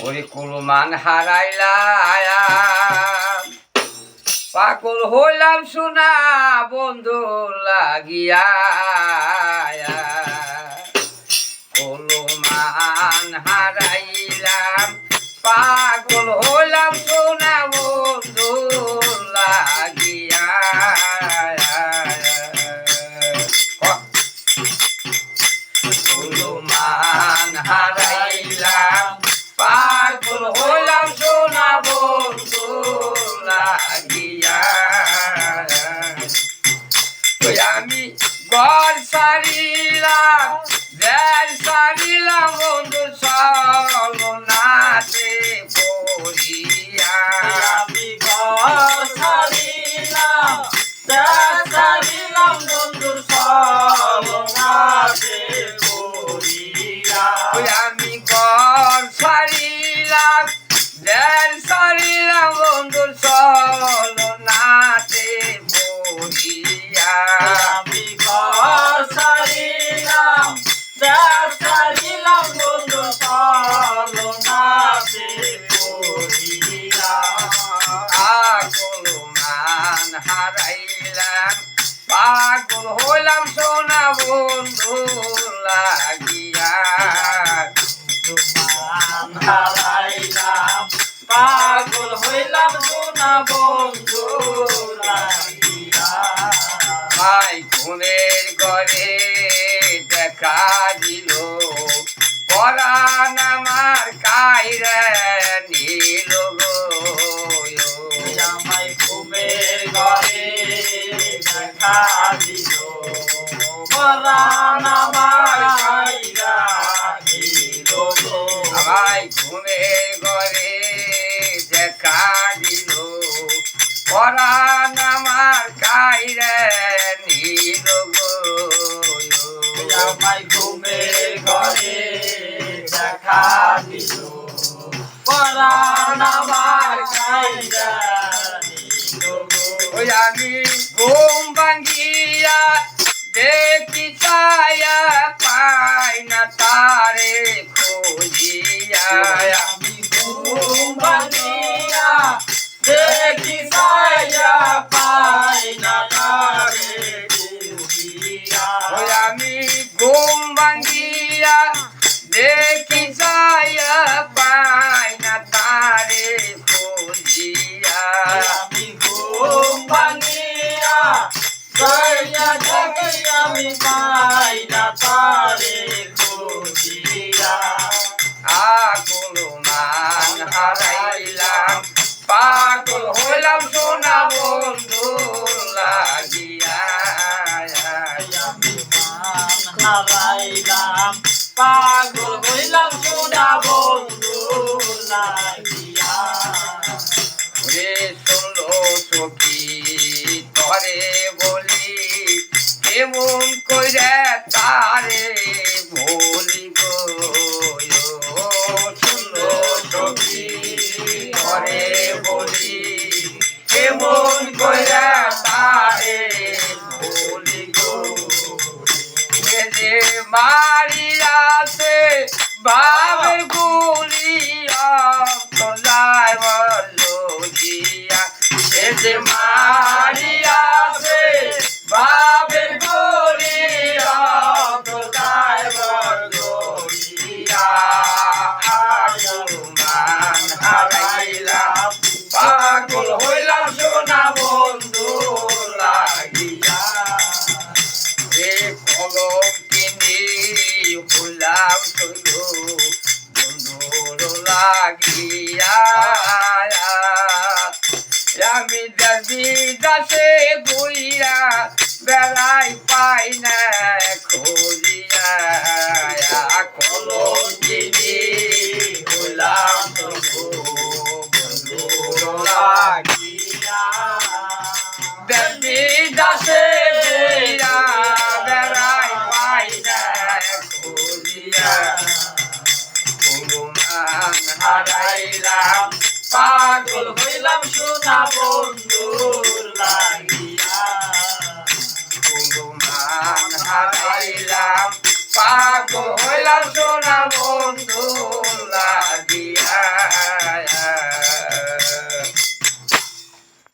ওরে কুলমান হারাইলাম, পাগল হইলাম সোনা বন্ধু লাগিয়া। কুলমান হারাইলাম, পাগল হইলাম সোনা বন্ধু লাগিয়া। কুলমান হারাইলাম, পাগল হইলাম সোনা বন্ধু লাগিয়া। আমি ঘর সারিলাম, দেশ সারিলাম বন্ধু সলনাতে পড়িয়া। আমি ঘর সারিলাম, দেশ সারিলাম বন্ধুর সলনাতে পড়িয়া। আমি ঘর সারিলাম, দেশ সারিলাম বন্ধু সলনাতে পড়িয়া। আমি ঘর সারিলাম, দেশ সারিলাম বন্ধুর সলনাতে পড়িয়া। কুলমান হারাইলাম, পাগল হইলাম সোনা বন্ধু লাগিয়া। কুলমান হারাইলাম, পাগল হইলাম সোনা বন্ধু লাগিয়া। ভাই ঘুমের ঘরে দেখা দিল, পরাণ আমার কাইরে নিল গো। আমায় ঘুমের ঘরে দেখা দিল, পরাণ আমার কাইরা নিল গো। ভাই ঘুমের ঘরে দেখা দিল, পরাণ আমার কাইরে নিল গো। আমায় ঘুমের ঘরে দেখা দিল, পরাণ আমার কাইরা নিল গো। আমি ঘুম ভাঙ্গিয়া দেখি ছায়া, পাই না তারে খুঁজিয়া। আমি ঘুম ভাঙিয়া দেখি ছায়া, পাই না তারে খুঁজিয়া। আমি ঘুম ভাঙ্গিয়া দেখি ছায়া, পাই না তারে খুঁজিয়া। আমি ঘুম ভাঙিয়া ছায়া দেখি, আমি পাই না তারে খুঁজিয়া। কুলমান হারাইলাম, পাগল হইলাম সোনা বন্ধু লাগিয়া। আমি মান হারাইলাম, পাগল হইলাম সোনা বন্ধু লাগিয়া। রে শুনলো সখী তরে বলি, এমন কইরে তারে বলি গো। শুনলো সখী তরে বলি, এমন কইরে তারে বলি গো। এ যে মারিয়াছে বাবের গুলি, অন্তলায় বলো দিয়া। এ যে মারিয়াছে বাবের গুলি, অন্তলায় বলো দিয়া। কুলমান হারাইলাম, পাগল হইলাম সোনা বন্ধু লাগিয়া। রে কলম কিনি হইলাম শৈল বন্ধুর লাগিয়া। আমি বিদাসে বইয়া বেড়াই পাই না খুঁজিয়া। কলম কিনি হইলাম বন্ধুর লাগিয়া। বিদাসে বইয়া বেড়াই পাই না খুঁজিয়া। কুলমান হারাইলাম, পাগল হইলাম সোনা বন্ধু লাগিয়া। কুলমান হারাইলাম, পাগল হইলাম সোনা